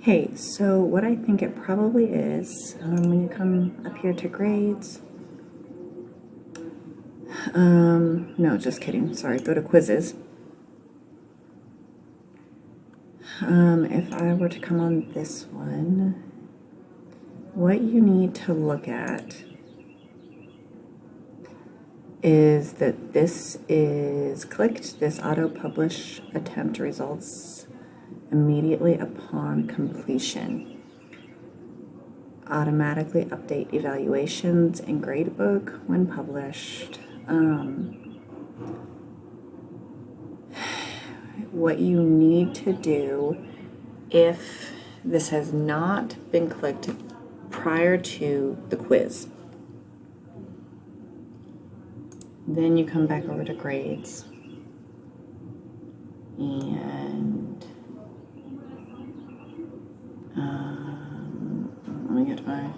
Hey, so what I think it probably is, when you come up here to grades, no, just kidding, sorry, go to quizzes. If I were to come on this one, what you need to look at is that this is clicked, this auto-publish attempt results immediately upon completion. Automatically update evaluations in gradebook when published. What you need to do if this has not been clicked prior to the quiz, then you come back over to grades and let me get to my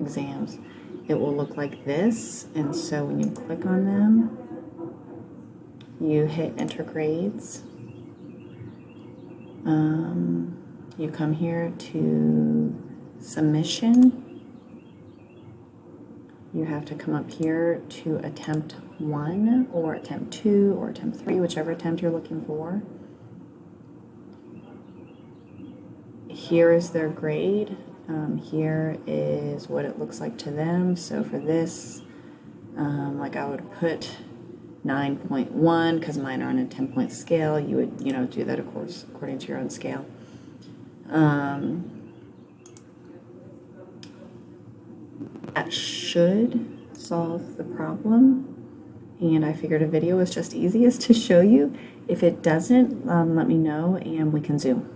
exams. It will look like this, and so when you click on them, you hit enter grades. You come here to submission. You have to come up here to attempt 1 or attempt 2 or attempt 3, whichever attempt you're looking for. Here is their grade. Here is what it looks like to them. So for this, like I would put 9.1 because mine are on a 10-point scale. You would, do that, of course, according to your own scale. That should solve the problem. And I figured a video was just easiest to show you. If it doesn't, let me know and we can Zoom.